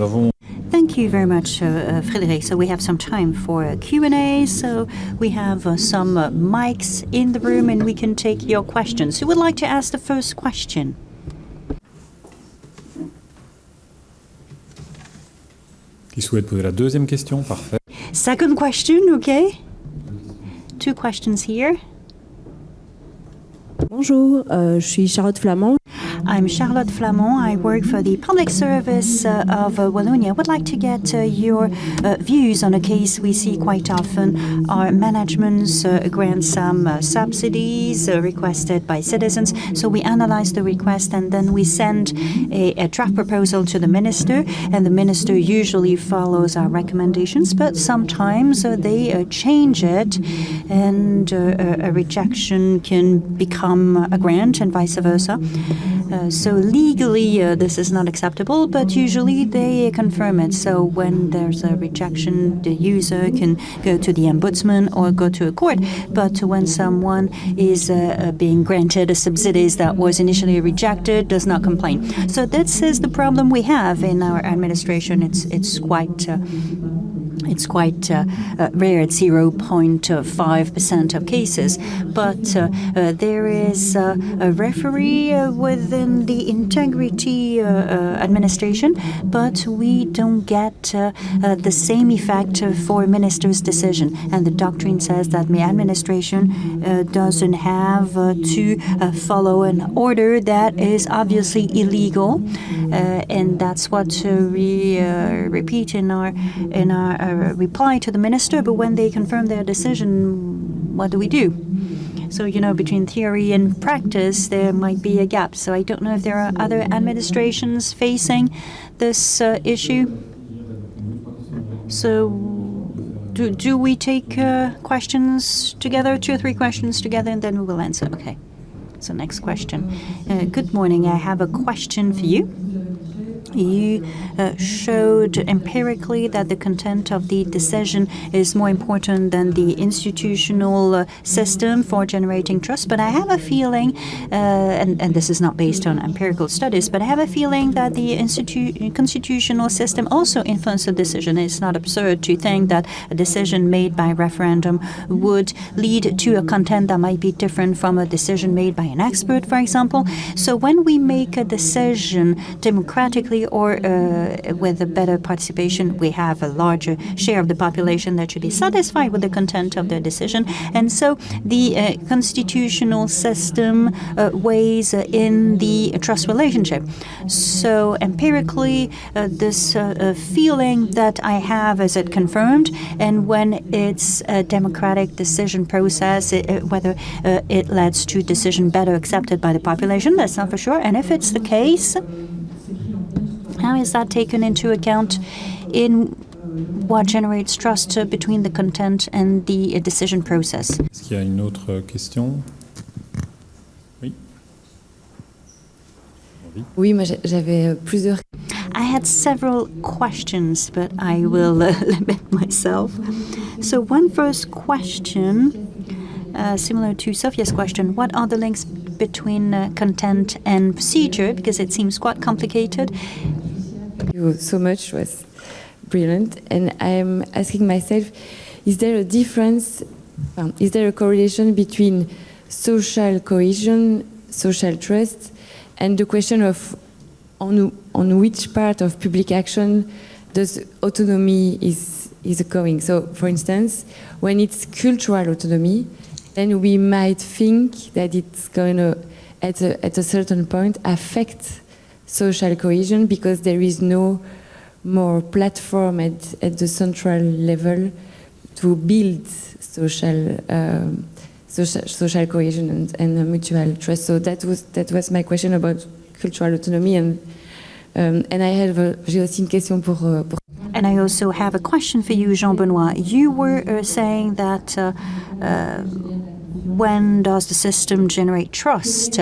nous avons... Thank you very much, Frédéric. So we have some time for Q&A. So we have some mics in the room and we can take your questions. Who would like to ask the first question? Qui souhaite poser la deuxième question? Parfait. Second question, okay. 2 questions here. Bonjour, je suis Charlotte Flamand. I'm Charlotte Flamand. I work for the Public Service of Wallonia. I would like to get your views on a case we see quite often. Our managements grant some subsidies requested by citizens. So we analyze the request and then we send a draft proposal to the minister. And the minister usually follows our recommendations, but sometimes they change it and a rejection can become a grant and vice versa. So legally, this is not acceptable, but usually they confirm it. So when there's a rejection, the user can go to the ombudsman or go to a court. But when someone is being granted a subsidies that was initially rejected, does not complain. So this is the problem we have in our administration. It's quite rare at 0.5% of cases, but there is a referee within the integrity administration, but we don't get the same effect for minister's decision. And the doctrine says that the administration doesn't have to follow an order that is obviously illegal, and that's what we repeat in our reply to the minister. But when they confirm their decision, what do? So, between theory and practice, there might be a gap. So I don't know if there are other administrations facing this issue. So do we take questions together, 2 or 3 questions together, and then we will answer? Okay. So next question. Good morning. I have a question for you. You showed empirically that the content of the decision is more important than the institutional system for generating trust. But I have a feeling, and this is not based on empirical studies, but I have a feeling that the constitutional system also influences the decision. It's not absurd to think that a decision made by referendum would lead to a content that might be different from a decision made by an expert, for example. So when we make a decision democratically or with a better participation, we have a larger share of the population that should be satisfied with the content of their decision. And so the constitutional system weighs in the trust relationship. So empirically, this feeling that I have, is it confirmed? And when it's a democratic decision process, whether it leads to decision better accepted by the population, that's not for sure. And if it's the case, how is that taken into account in what generates trust between the content and the decision process? Est-ce qu'il y a une autre question? Oui. Oui, moi j'avais plusieurs. I had several questions, but I will limit myself. So one first question, similar to Sophia's question, what are the links between content and procedure? Because it seems quite complicated. Thank you so much. It was brilliant. And I'm asking myself, is there a difference, is there a correlation between social cohesion, social trust, and the question of on which part of public action does autonomy is going? So, for instance, when it's cultural autonomy, then we might think that it's going to, at a certain point, affect social cohesion because there is no more platform at the central level to build social cohesion and mutual trust. So that was my question about cultural autonomy, and j'ai aussi une question pour. And I also have a question for you, Jean-Benoît. You were saying that when does the system generate trust?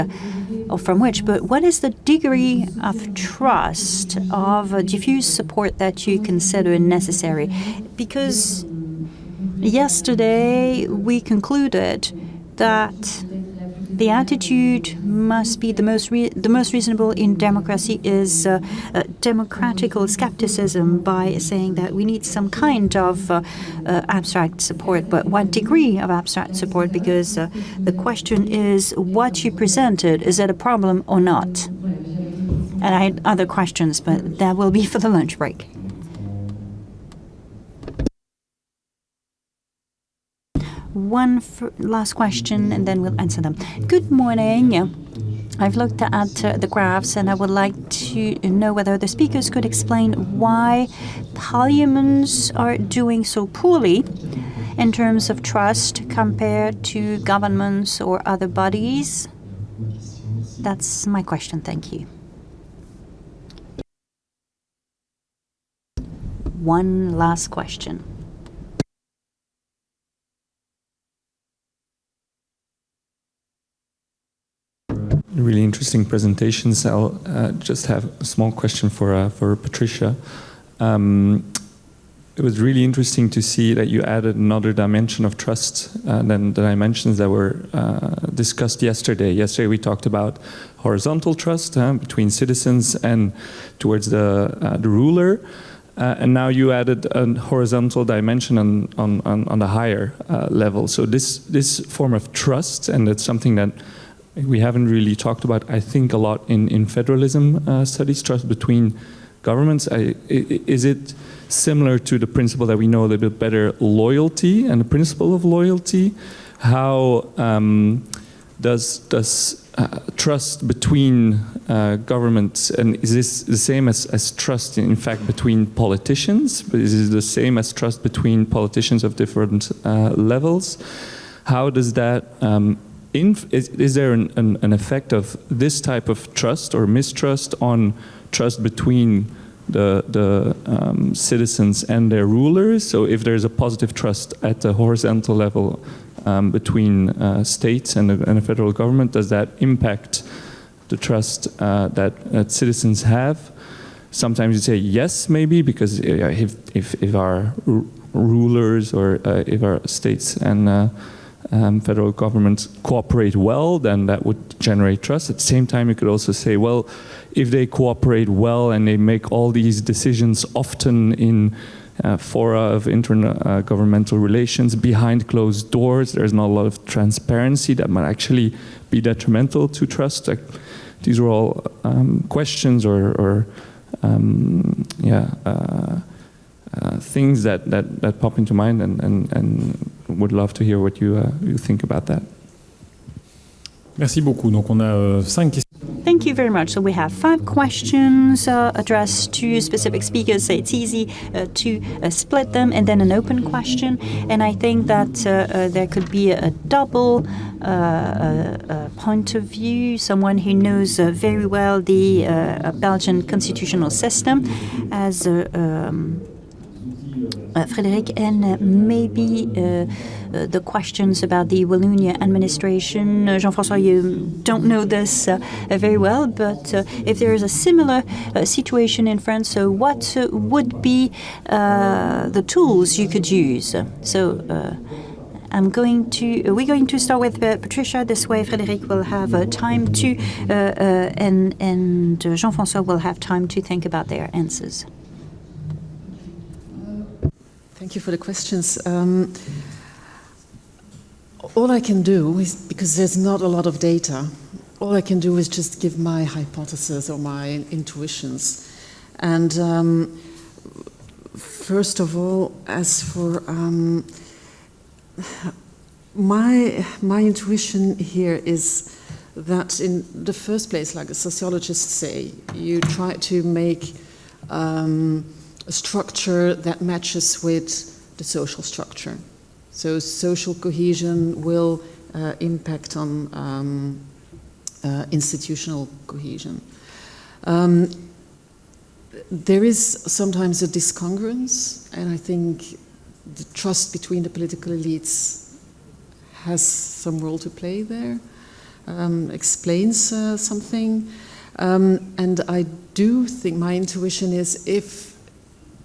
Or from which, but what is the degree of trust, of diffuse support that you consider necessary? Because yesterday we concluded that the attitude must be the most reasonable in democracy is democratical skepticism, by saying that we need some kind of abstract support, but what degree of abstract support, because the question is what you presented, is it a problem or not? And I had other questions, but that will be for the lunch break. One last question, and then we'll answer them. Good morning. I've looked at the graphs, and I would like to know whether the speakers could explain why parliaments are doing so poorly in terms of trust compared to governments or other bodies. That's my question. Thank you. One last question. Really interesting presentations. I'll just have a small question for Patricia. It was really interesting to see that you added another dimension of trust than the dimensions that were discussed yesterday. Yesterday we talked about horizontal trust between citizens and towards the ruler. And now you added a horizontal dimension on the higher level. So this form of trust, and it's something that we haven't really talked about, I think, a lot in federalism studies, trust between governments. Is it similar to the principle that we know a little bit better, loyalty and the principle of loyalty? How does trust between governments, and is this the same as trust in fact between politicians? But is it the same as trust between politicians of different levels? How does that is there an effect of this type of trust or mistrust on trust between the citizens and their rulers? So if there's a positive trust at the horizontal level between states and the federal government, does that impact the trust that citizens have? Sometimes you say yes, maybe, because if our rulers or if our states and federal governments cooperate well, then that would generate trust. At the same time, you could also say, well, if they cooperate well and they make all these decisions often in fora of intergovernmental relations behind closed doors, there's not a lot of transparency that might actually be detrimental to trust. Like, these are all questions or things that pop into mind, and would love to hear what you think about that. Merci beaucoup. Donc on a 5 questions. Thank you very much. So we have 5 questions addressed to specific speakers. So it's easy to split them, and then an open question. And I think that there could be a double point of view, someone who knows very well the Belgian constitutional system, as Frédéric, and maybe the questions about the Wallonia administration. Jean-François, you don't know this very well, but if there is a similar situation in France, so what would be the tools you could use? So we're going to start with Patricia. This way Frédéric will have time to, and Jean-François will have time to think about their answers. Thank you for the questions. All I can do is, because there's not a lot of data, all I can do is just give my hypothesis or my intuitions. And first of all, as for my intuition here is that in the first place, like the sociologists say, you try to make a structure that matches with the social structure. So social cohesion will impact on institutional cohesion. There is sometimes a discongruence, and I think the trust between the political elites has some role to play there, explains something. And I do think my intuition is if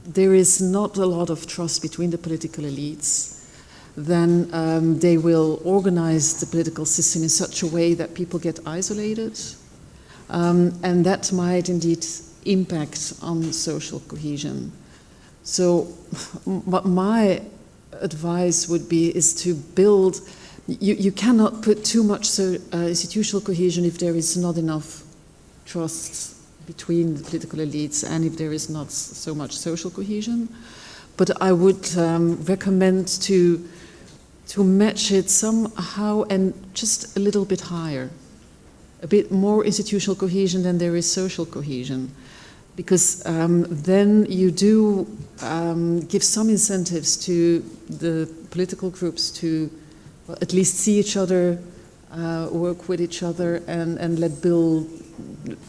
there is not a lot of trust between the political elites, then they will organize the political system in such a way that people get isolated. And that might indeed impact on social cohesion. So what my advice would be is to build, you cannot put too much institutional cohesion if there is not enough trust between the political elites and if there is not so much social cohesion. But I would recommend to match it somehow and just a little bit higher. A bit more institutional cohesion than there is social cohesion. Because then you do give some incentives to the political groups to at least see each other, work with each other, and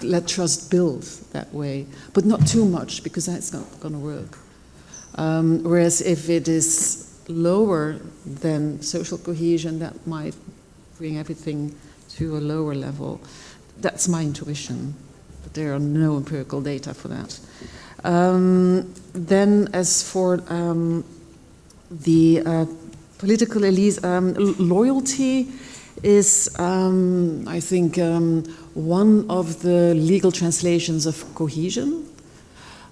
let trust build that way. But not too much, because that's not going to work. Whereas if it is lower than social cohesion, that might bring everything to a lower level. That's my intuition. But there are no empirical data for that. Then as for the political elites, loyalty is, I think, one of the legal translations of cohesion.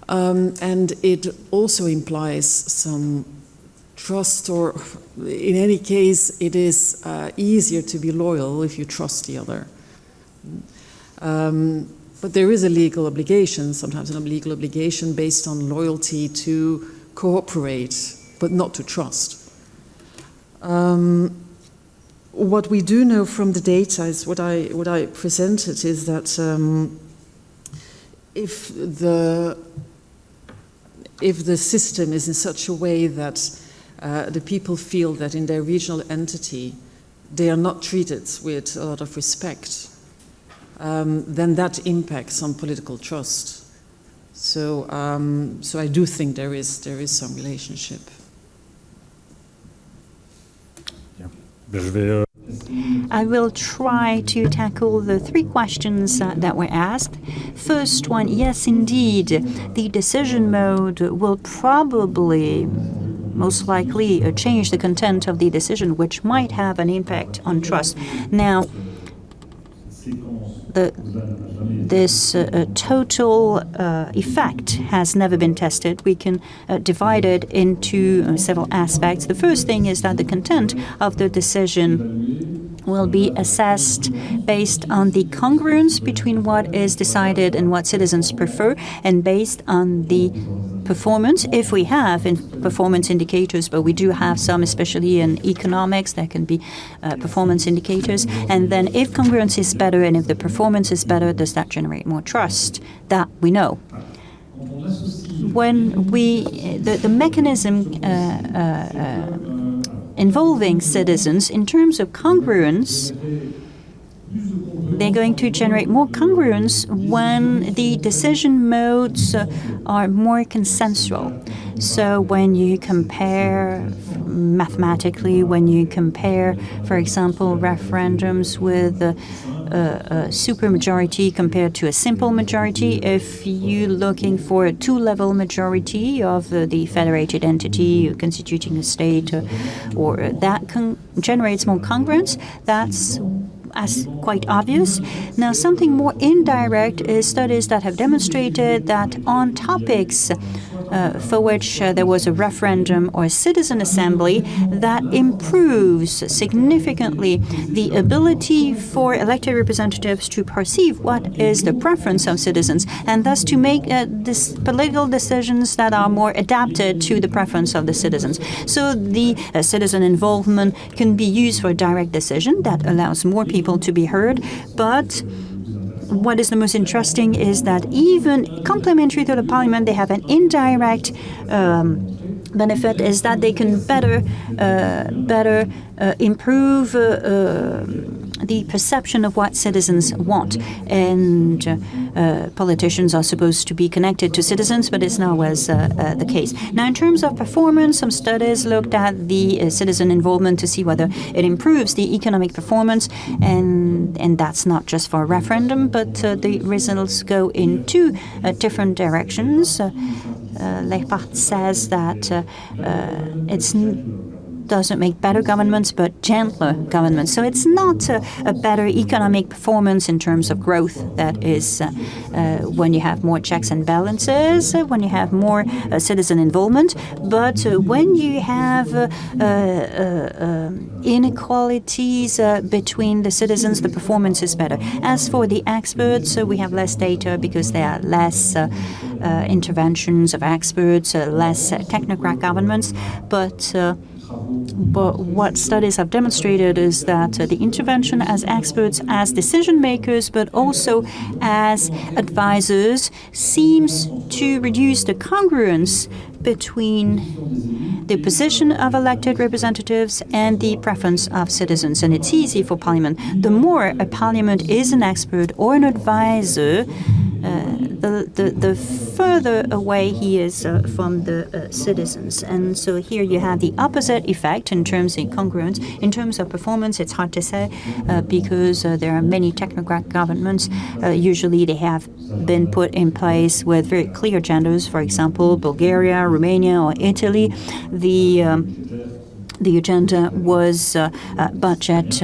And it also implies some trust, or in any case, it is easier to be loyal if you trust the other. But there is a legal obligation, sometimes a legal obligation based on loyalty to cooperate, but not to trust. What we do know from the data is what I presented is that if the system is in such a way that the people feel that in their regional entity they are not treated with a lot of respect, then that impacts on political trust. So I do think there is some relationship. I will try to tackle the three questions that were asked. First one, yes, indeed, the decision mode will probably, most likely, change the content of the decision, which might have an impact on trust. Now, this total effect has never been tested. We can divide it into several aspects. The first thing is that the content of the decision will be assessed based on the congruence between what is decided and what citizens prefer, and based on the performance, if we have performance indicators, but we do have some, especially in economics, there can be performance indicators. And then if congruence is better and if the performance is better, does that generate more trust? That we know. When the mechanism involving citizens, in terms of congruence, they're going to generate more congruence when the decision modes are more consensual. So when you compare mathematically, when you compare, for example, referendums with a supermajority compared to a simple majority, if you're looking for a two-level majority of the federated entity constituting a state, or that generates more congruence, that's as quite obvious. Now, something more indirect is studies that have demonstrated that on topics for which there was a referendum or a citizen assembly, that improves significantly the ability for elected representatives to perceive what is the preference of citizens, and thus to make political decisions that are more adapted to the preference of the citizens. So the citizen involvement can be used for a direct decision that allows more people to be heard, but what is the most interesting is that even complementary to the parliament, they have an indirect benefit, is that they can better improve the perception of what citizens want. And politicians are supposed to be connected to citizens, but it's not always the case. Now, in terms of performance, some studies looked at the citizen involvement to see whether it improves the economic performance, and that's not just for a referendum, but the results go in two different directions. 𝐸𝐻𝐻 says that it's doesn't make better governments, but gentler governments. So it's not a better economic performance in terms of growth. That is when you have more checks and balances, when you have more citizen involvement. But when you have inequalities between the citizens, the performance is better. As for the experts, we have less data because there are less interventions of experts, less technocrat governments. But what studies have demonstrated is that the intervention as experts, as decision makers, but also as advisors, seems to reduce the congruence between the position of elected representatives and the preference of citizens. And it's easy for Parliament. The more a Parliament is an expert or an advisor, the further away he is from the citizens. And so here you have the opposite effect in terms of congruence. In terms of performance, it's hard to say because there are many technocrat governments. Usually they have been put in place with very clear agendas. For example, Bulgaria, Romania, or Italy. The agenda was budget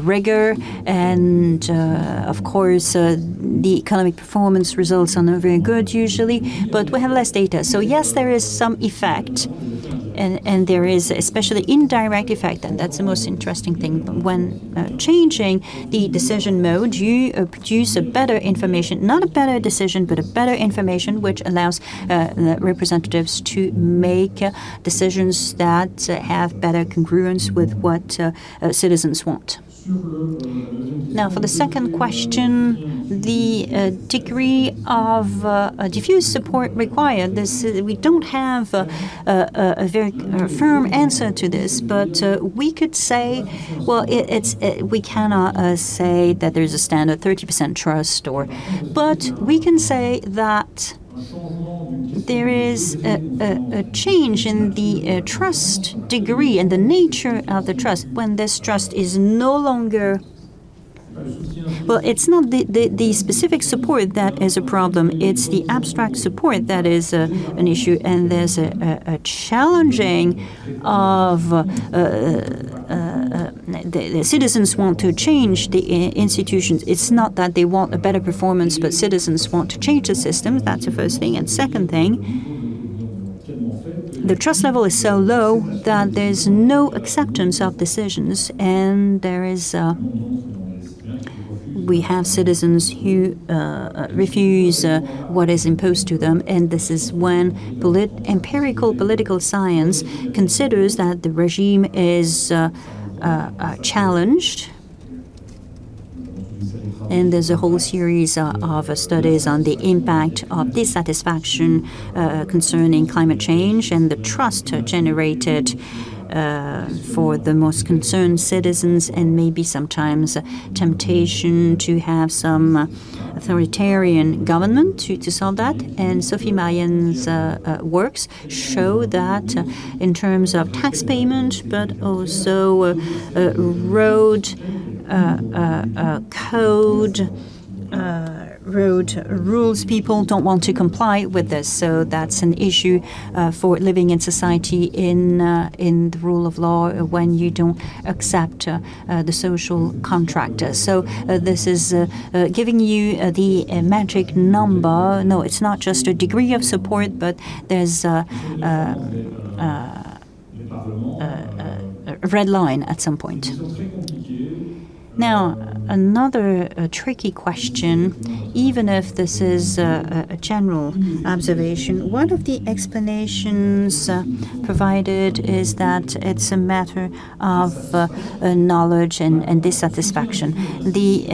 rigor, and of course the economic performance results are not very good usually, but we have less data. So yes, there is some effect, and there is especially indirect effect, and that's the most interesting thing. When changing the decision mode, you produce a better information, not a better decision, but a better information, which allows the representatives to make decisions that have better congruence with what citizens want. Now, for the second question, the degree of diffuse support required. We don't have a very firm answer to this, but we could say, well, we cannot say that there's a standard 30% trust, but we can say that there is a change in the trust degree and the nature of the trust when this trust is no longer. Well, it's not the specific support that is a problem. It's the abstract support that is an issue, and there's a challenging of the citizens want to change the institutions. It's not that they want a better performance, but citizens want to change the system. That's the first thing. And second thing, the trust level is so low that there's no acceptance of decisions, and there is. We have citizens who refuse what is imposed to them, and this is when empirical political science considers that the regime is challenged. And there's a whole series of studies on the impact of dissatisfaction concerning climate change and the trust generated for the most concerned citizens, and maybe sometimes temptation to have some authoritarian government to solve that. And Sophie Marienne's works show that in terms of tax payment, but also road code, road rules, people don't want to comply with this. So that's an issue for living in society in the rule of law when you don't accept the social contract. So this is giving you the magic number. No, it's not just a degree of support, but there's a red line at some point. Now, another tricky question, even if this is a general observation, one of the explanations provided is that it's a matter of knowledge and dissatisfaction. The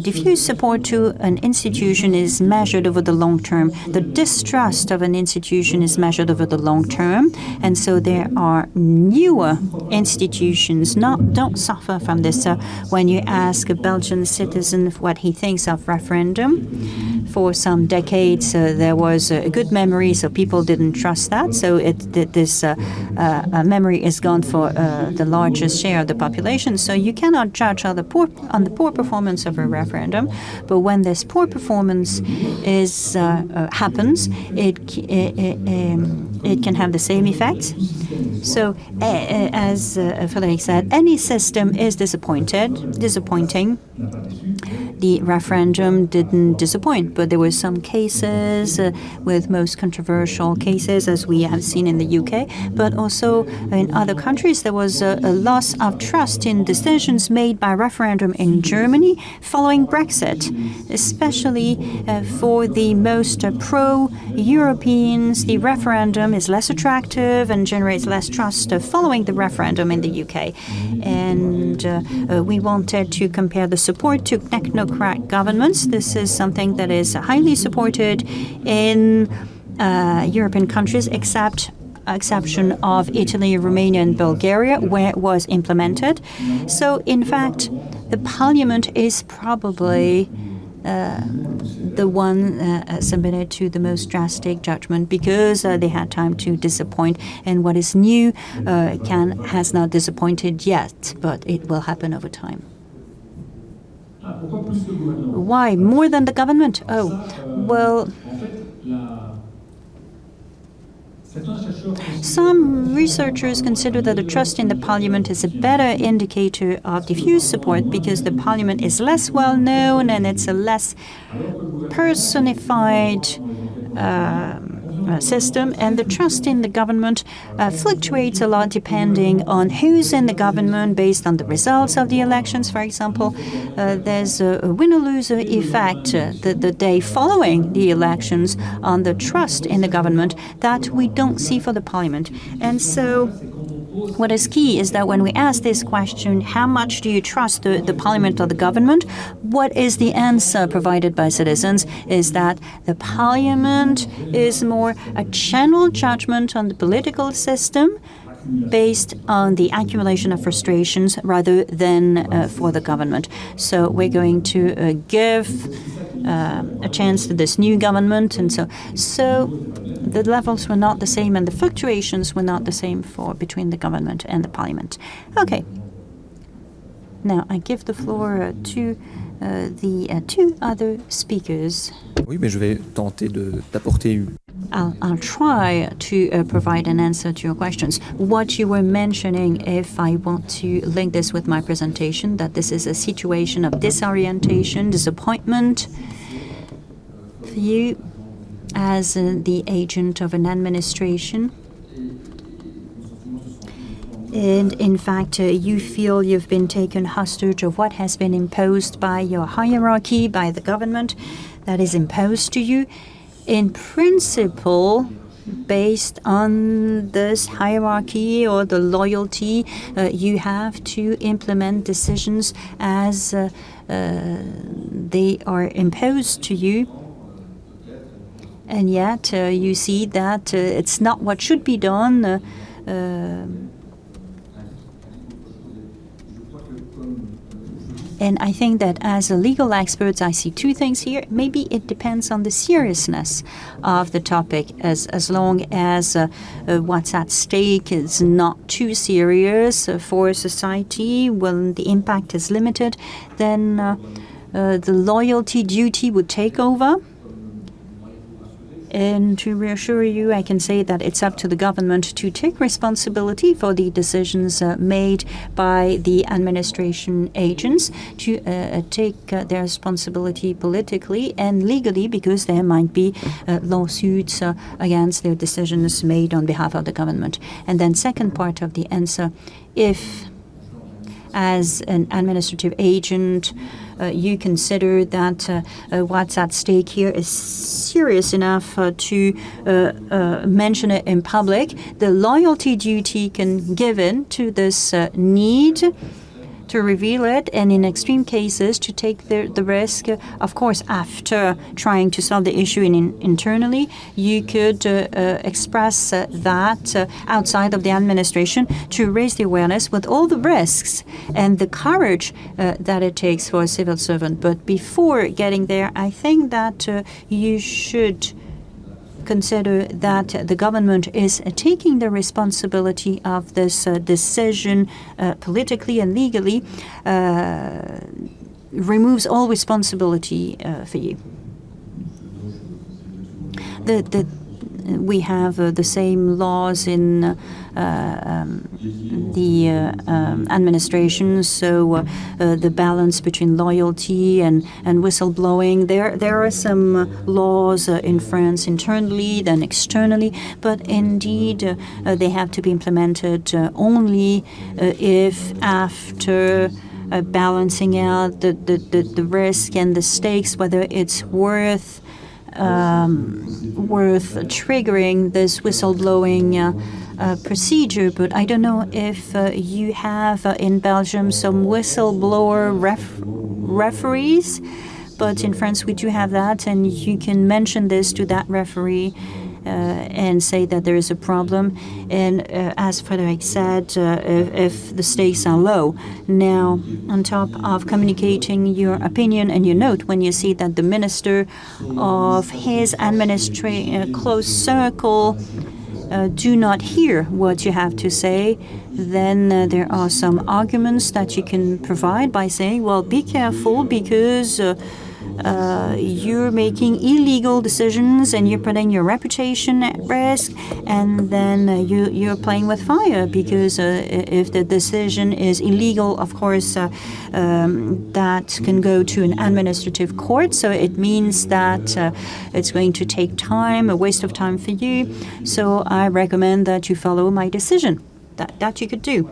diffuse support to an institution is measured over the long term. The distrust of an institution is measured over the long term, and so there are newer institutions don't suffer from this. When you ask a Belgian citizen what he thinks of referendum, For some decades, there was a good memory, so people didn't trust that. So this memory is gone for the largest share of the population. So you cannot judge on the poor performance of a referendum. But when this poor performance happens, it can have the same effects. So, as Frédéric said, any system is disappointing. The referendum didn't disappoint, but there were some cases, with most controversial cases, as we have seen in the UK, but also in other countries, there was a loss of trust in decisions made by referendum in Germany following Brexit, especially for the most pro-Europeans. The referendum is less attractive and generates less trust following the referendum in the UK. And we wanted to compare the support to technocrat governments. This is something that is highly supported in European countries, exception of Italy, Romania, and Bulgaria, where it was implemented. So, in fact, the parliament is probably the one submitted to the most drastic judgment because they had time to disappoint. And what is new has not disappointed yet, but it will happen over time. Why? More than the government? Oh, well, some researchers consider that the trust in the parliament is a better indicator of diffuse support because the parliament is less well known and it's a less personified system, and the trust in the government fluctuates a lot depending on who's in the government based on the results of the elections. For example, there's a winner-loser effect the day following the elections on the trust in the government that we don't see for the parliament. And so what is key is that when we ask this question, how much do you trust the parliament or the government? What is the answer provided by citizens is that the parliament is more a general judgment on the political system based on the accumulation of frustrations rather than for the government. So we're going to give a chance to this new government, and so the levels were not the same and the fluctuations were not the same between the government and the parliament. Okay. Now I give the floor to the two other speakers. Oui, mais je vais tenter d'apporter. I'll try to provide an answer to your questions. What you were mentioning, if I want to link this with my presentation, that this is a situation of disorientation, disappointment for you as the agent of an administration. And in fact, you feel you've been taken hostage of what has been imposed by your hierarchy, by the government that is imposed to you. In principle, based on this hierarchy or the loyalty, you have to implement decisions as they are imposed to you. And yet, you see that it's not what should be done. And I think that as a legal expert, I see two things here. Maybe it depends on the seriousness of the topic. As long as what's at stake is not too serious for society, when the impact is limited, then the loyalty duty would take over. And to reassure you, I can say that it's up to the government to take responsibility for the decisions made by the administration agents, to take their responsibility politically and legally, because there might be lawsuits against their decisions made on behalf of the government. And then second part of the answer, if as an administrative agent, you consider that what's at stake here is serious enough to mention it in public, the loyalty duty can give in to this need to reveal it, and in extreme cases to take the risk. Of course, after trying to solve the issue internally, you could express that outside of the administration to raise the awareness with all the risks and the courage that it takes for a civil servant. But before getting there, I think that you should consider that the government is taking the responsibility of this decision politically and legally, removes all responsibility for you. We have the same laws in the administration, so the balance between loyalty and whistleblowing. There are some laws in France internally, then externally, but indeed they have to be implemented only if after balancing out the risk and the stakes, whether it's worth triggering this whistleblowing procedure. But I don't know if you have in Belgium some whistleblower referees, but in France we do have that, and you can mention this to that referee and say that there is a problem. And as Frédéric said, if the stakes are low. Now, on top of communicating your opinion and your note, when you see that the minister of his close circle do not hear what you have to say, then there are some arguments that you can provide by saying, well, be careful because you're making illegal decisions and you're putting your reputation at risk, and then you're playing with fire because if the decision is illegal, of course, that can go to an administrative court. So it means that it's going to take time, a waste of time for you. So I recommend that you follow my decision. That you could do.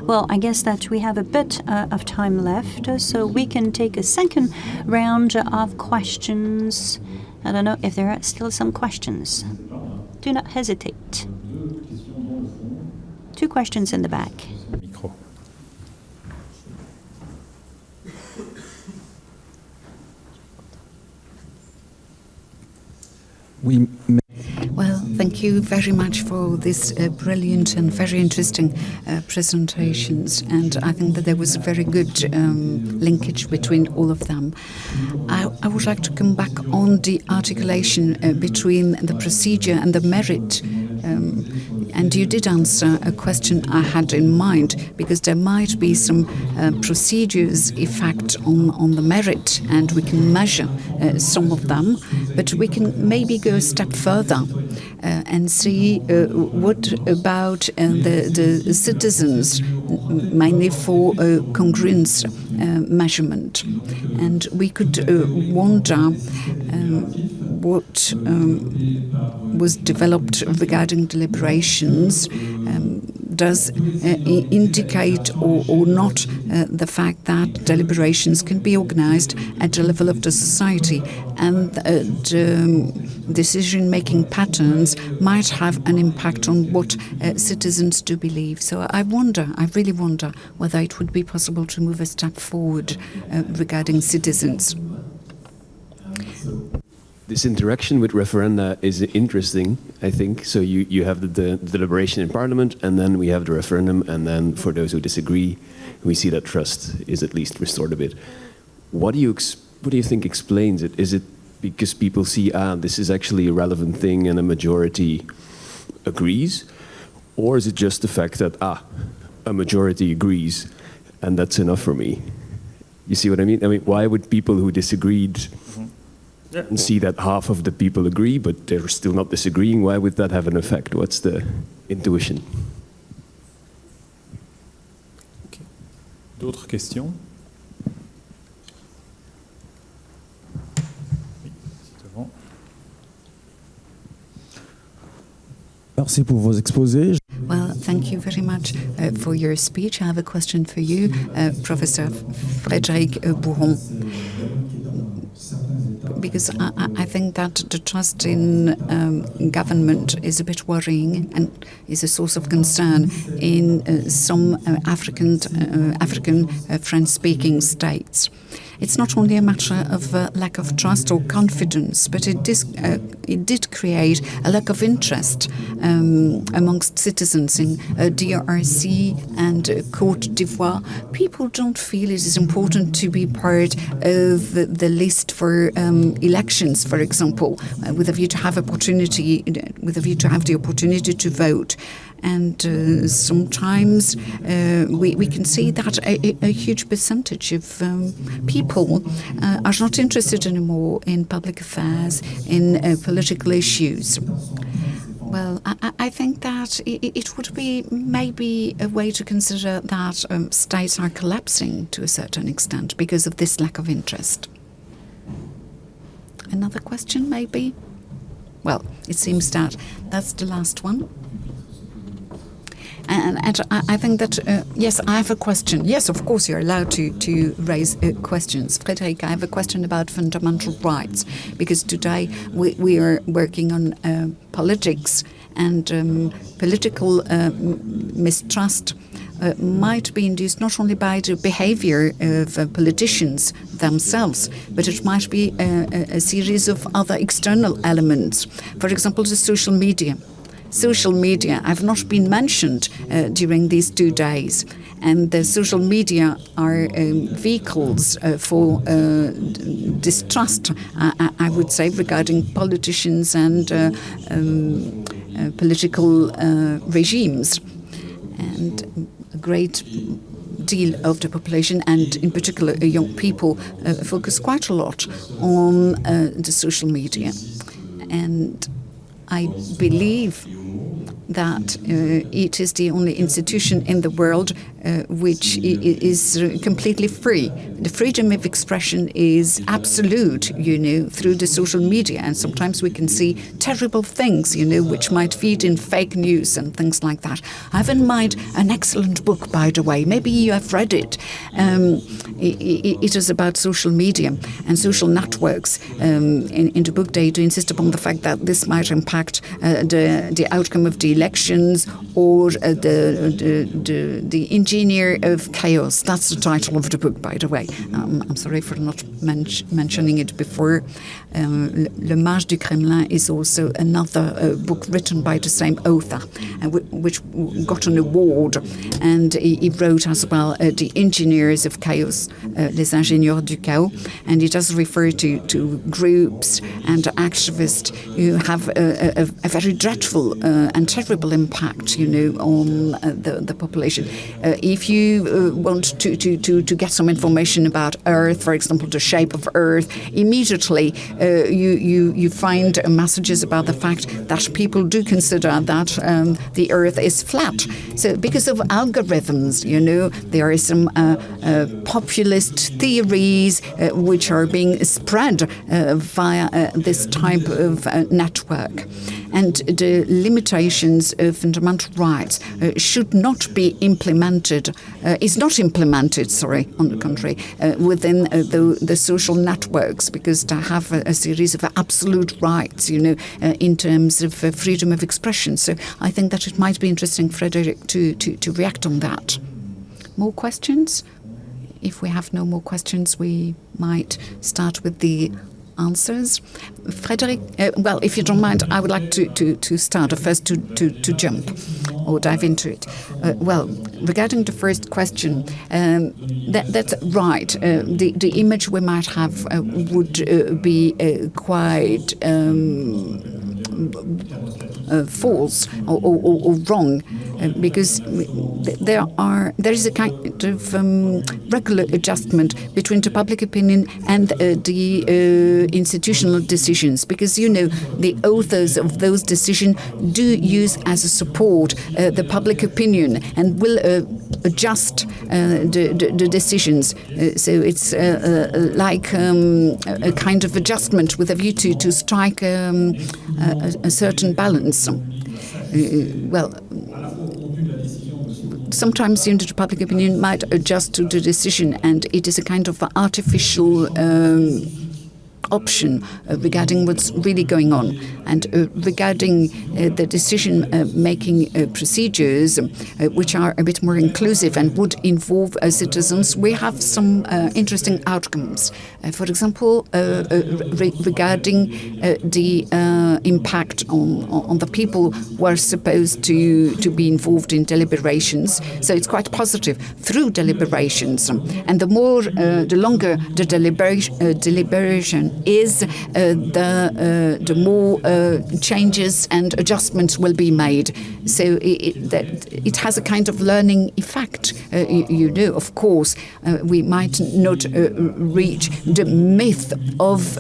Well, I guess that we have a bit of time left, so we can take a second round of questions. I don't know if there are still some questions. Do not hesitate. 2 questions in the back. Micro. Well, thank you very much for this brilliant and very interesting presentations, and I think that there was a very good linkage between all of them. I would like to come back on the articulation between the procedure and the merit, and you did answer a question I had in mind, because there might be some procedures effect on the merit, and we can measure some of them, but we can maybe go a step further and see what about the citizens, mainly for congruence measurement. And we could wonder what was developed regarding deliberations does indicate or not the fact that deliberations can be organized at the level of the society, and decision-making patterns might have an impact on what citizens do believe. So I really wonder whether it would be possible to move a step forward regarding citizens. This interaction with referenda is interesting, I think. So you have the deliberation in Parliament, and then we have the referendum, and then for those who disagree, we see that trust is at least restored a bit. What do you think explains it? Is it because people see, this is actually a relevant thing and a majority agrees? Or is it just the fact that, a majority agrees and that's enough for me? You see what I mean? I mean, why would people who disagreed and see that half of the people agree, but they're still not disagreeing? Why would that have an effect? What's the intuition? Okay. D'autres questions? Merci pour vos exposés. Well, thank you very much for your speech. I have a question for you, Professor Frédéric Bouron. because I think that the trust in government is a bit worrying and is a source of concern in some African French-speaking states. It's not only a matter of lack of trust or confidence, but it did create a lack of interest amongst citizens in DRC and Côte d'Ivoire. People don't feel it is important to be part of the list for elections, for example, with a view to have the opportunity to vote. And sometimes we can see that a huge percentage of people are not interested anymore in public affairs, in political issues. Well, I think that it would be maybe a way to consider that states are collapsing to a certain extent because of this lack of interest. Another question, maybe? Well, it seems that that's the last one. And I think that, yes, I have a question. Yes, of course, you're allowed to raise questions. Frédéric, I have a question about fundamental rights, because today we are working on politics, and political mistrust might be induced not only by the behavior of politicians themselves, but it might be a series of other external elements. For example, the social media. Social media have not been mentioned during these 2 days, and the social media are vehicles for distrust, I would say, regarding politicians and political regimes. And a great deal of the population, and in particular young people, focus quite a lot on the social media. And I believe that it is the only institution in the world which is completely free. The freedom of expression is absolute, through the social media. And sometimes we can see terrible things, which might feed in fake news and things like that. I have in mind an excellent book, by the way. Maybe you have read it. It is about social media and social networks. In the book, they do insist upon the fact that this might impact the outcome of the elections, or the engineer of chaos. That's the title of the book, by the way. I'm sorry for not mentioning it before. Le Mage du Kremlin is also another book written by the same author, which got an award. And he wrote as well The Engineers of Chaos, Les Ingénieurs du Chaos. And he does refer to groups and activists who have a very dreadful and terrible impact, on the population. If you want to get some information about Earth, for example, the shape of Earth, immediately you find messages about the fact that people do consider that the Earth is flat. So because of algorithms, there are some populist theories which are being spread via this type of network. And the limitations of fundamental rights should not be implemented, is not implemented, on the contrary, within the social networks, because to have a series of absolute rights, in terms of freedom of expression. So I think that it might be interesting, Frédéric, to react on that. More questions? If we have no more questions, we might start with the answers. Frédéric, well, if you don't mind, I would like to start first to jump or dive into it. Well, regarding the first question, that's right. The image we might have would be quite false or wrong, because there is a kind of regular adjustment between the public opinion and the institutional decisions, because the authors of those decisions do use as a support the public opinion and will adjust the decisions. So it's like a kind of adjustment with a view to strike a certain balance. Well, sometimes the public opinion might adjust to the decision, and it is a kind of artificial option regarding what's really going on. And regarding the decision-making procedures, which are a bit more inclusive and would involve citizens, we have some interesting outcomes. For example, regarding the impact on the people who are supposed to be involved in deliberations. So it's quite positive through deliberations. And the longer the deliberation is, the more changes and adjustments will be made. So it has a kind of learning effect. Of course, we might not reach the myth of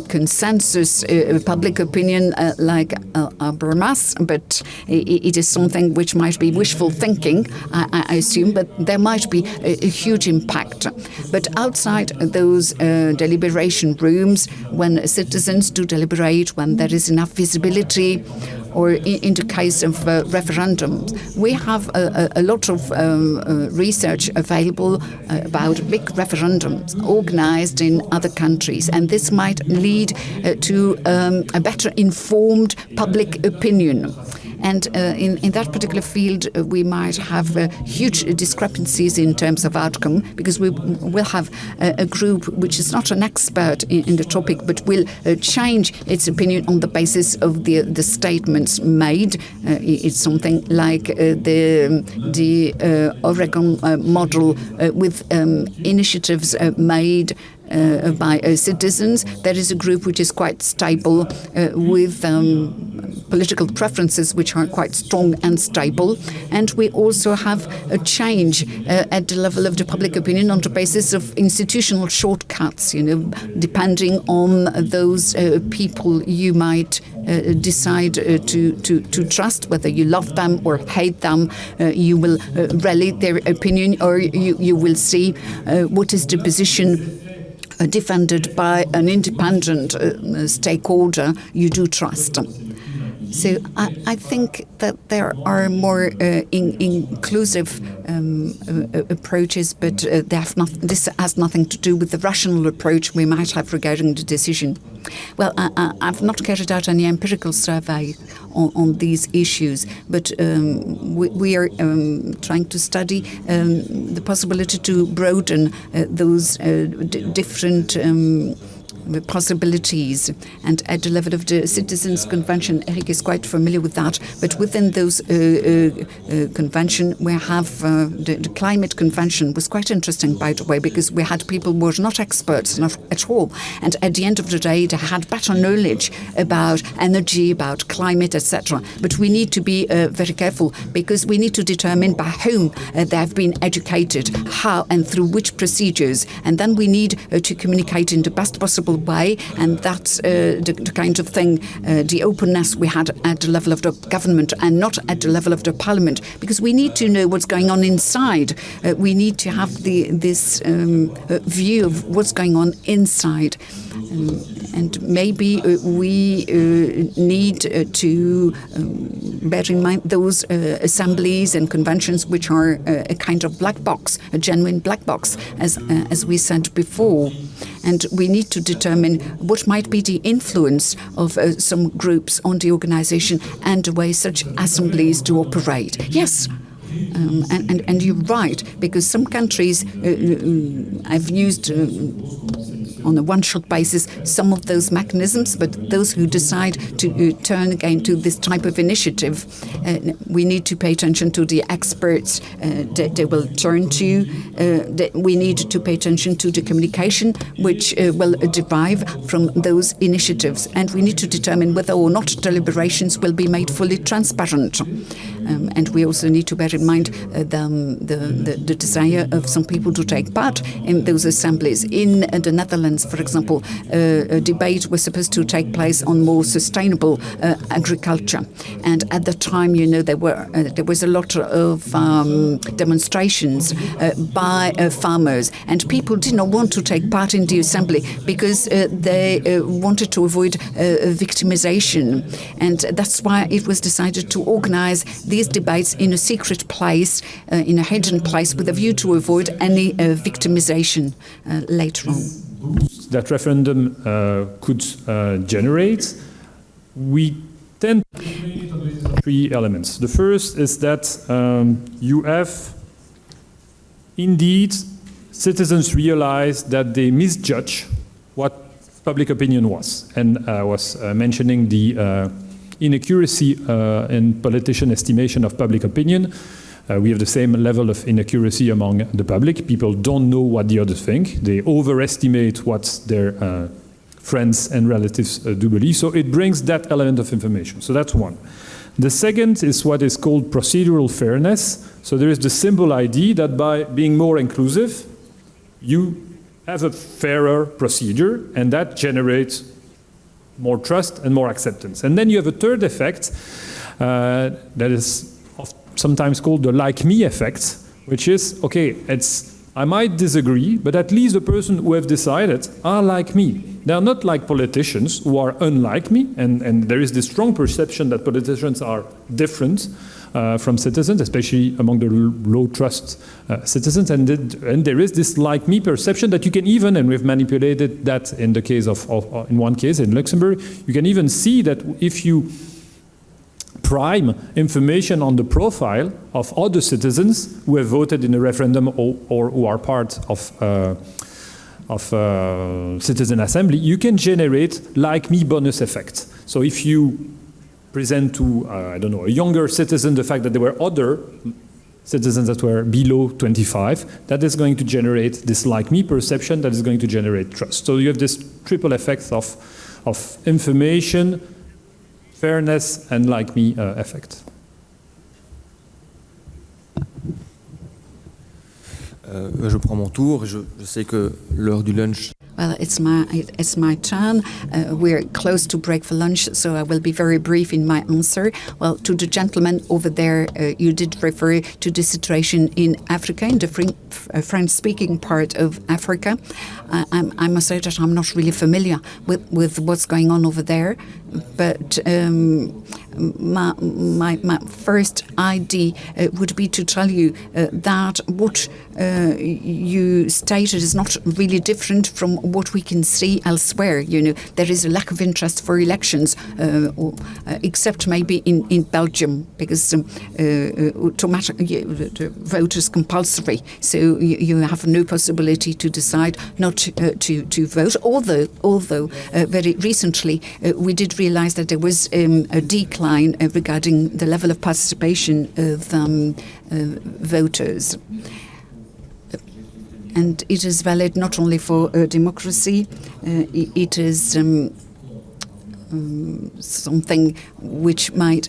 consensus public opinion like Habermas, but it is something which might be wishful thinking, I assume, but there might be a huge impact. But outside those deliberation rooms, when citizens do deliberate, when there is enough visibility, or in the case of referendums, we have a lot of research available about big referendums organized in other countries, and this might lead to a better informed public opinion. And in that particular field, we might have huge discrepancies in terms of outcome, because we will have a group which is not an expert in the topic, but will change its opinion on the basis of the statements made. It's something like the Oregon model with initiatives made by citizens. There is a group which is quite stable with political preferences which are quite strong and stable. And we also have a change at the level of the public opinion on the basis of institutional shortcuts, depending on those people you might decide to trust, whether you love them or hate them. You will rally their opinion, or you will see what is the position defended by an independent stakeholder you do trust. So I think that there are more inclusive approaches, but this has nothing to do with the rational approach we might have regarding the decision. Well, I've not carried out any empirical survey on these issues, but we are trying to study the possibility to broaden those different possibilities. And at the level of the Citizens' Convention, Eric is quite familiar with that, but within those convention, we have the Climate Convention was quite interesting, by the way, because we had people who were not experts, not at all. And at the end of the day, they had better knowledge about energy, about climate, etc. But we need to be very careful, because we need to determine by whom they have been educated, how and through which procedures. And then we need to communicate in the best possible way, and that's the kind of thing, the openness we had at the level of the government and not at the level of the parliament, because we need to know what's going on inside. We need to have this view of what's going on inside. And maybe we need to bear in mind those assemblies and conventions which are a kind of black box, a genuine black box, as we said before. And we need to determine what might be the influence of some groups on the organization and the way such assemblies do operate. Yes. And you're right, because some countries have used on a one-shot basis some of those mechanisms, but those who decide to turn again to this type of initiative, we need to pay attention to the experts that they will turn to. We need to pay attention to the communication which will derive from those initiatives, and we need to determine whether or not deliberations will be made fully transparent. And we also need to bear in mind the desire of some people to take part in those assemblies. In the Netherlands, for example, a debate was supposed to take place on more sustainable agriculture. And at the time, there was a lot of demonstrations by farmers, and people did not want to take part in the assembly because they wanted to avoid victimization. And that's why it was decided to organize these debates in a secret place, in a hidden place, with a view to avoid any victimization later on. boost that referendum could generate, we tend to make on the basis of three elements. The first is that you have indeed citizens realize that they misjudge what public opinion was. And I was mentioning the inaccuracy in politician estimation of public opinion. We have the same level of inaccuracy among the public. People don't know what the others think. They overestimate what their friends and relatives do believe. So it brings that element of information. So that's one. The second is what is called procedural fairness. So there is the simple idea that by being more inclusive, you have a fairer procedure, and that generates more trust and more acceptance. And then you have a third effect that is sometimes called the like me effect, which is, okay, I might disagree, but at least the person who have decided are like me. They are not like politicians who are unlike me, and there is this strong perception that politicians are different from citizens, especially among the low trust citizens, and there is this like me perception that you can even, and we've manipulated that in the case of in one case in Luxembourg, you can even see that if you prime information on the profile of other citizens who have voted in a referendum or who are part of citizen assembly, you can generate like me bonus effect. So if you present to, I don't know, a younger citizen the fact that there were other citizens that were below 25, that is going to generate this like me perception that is going to generate trust. So you have this triple effect of information, fairness, and like me effect. Je prends mon tour. Je sais que l'heure du lunch. Well, it's my turn. We're close to break for lunch, so I will be very brief in my answer. Well, to the gentleman over there, you did refer to the situation in Africa, in the French-speaking part of Africa. I must say that I'm not really familiar with what's going on over there, but my first idea would be to tell you that what you stated is not really different from what we can see elsewhere. You know, there is a lack of interest for elections, except maybe in Belgium, because automatic vote is compulsory, so you have no possibility to decide not to vote. Although very recently we did realize that there was a decline regarding the level of participation of voters. And it is valid not only for democracy, it is something which might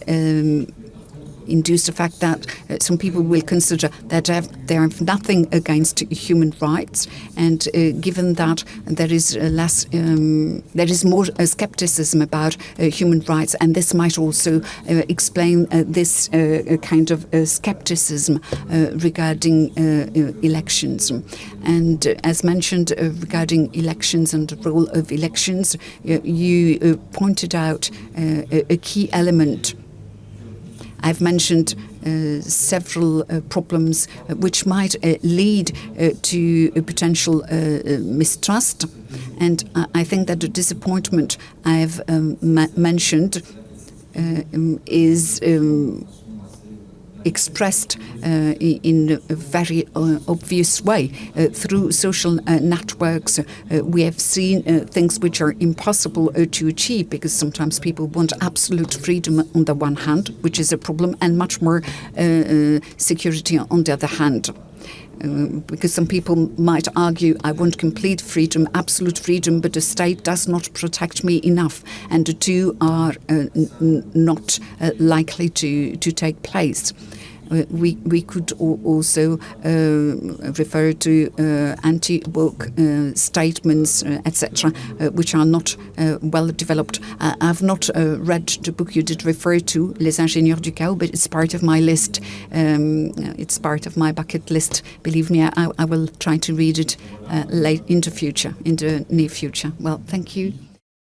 induce the fact that some people will consider that they have nothing against human rights, and given that there is more skepticism about human rights, and this might also explain this kind of skepticism regarding elections. And as mentioned regarding elections and the role of elections, you pointed out a key element. I've mentioned several problems which might lead to a potential mistrust, and I think that the disappointment I've mentioned is expressed in a very obvious way through social networks. We have seen things which are impossible to achieve, because sometimes people want absolute freedom on the one hand, which is a problem, and much more security on the other hand. Because some people might argue, I want complete freedom, absolute freedom, but the state does not protect me enough, and the two are not likely to take place. We could also refer to anti-woke statements, etc., which are not well developed. I've not read the book you did refer to, Les Ingénieurs du Chaos, but it's part of my list. It's part of my bucket list. Believe me, I will try to read it in the near future. Well, thank you.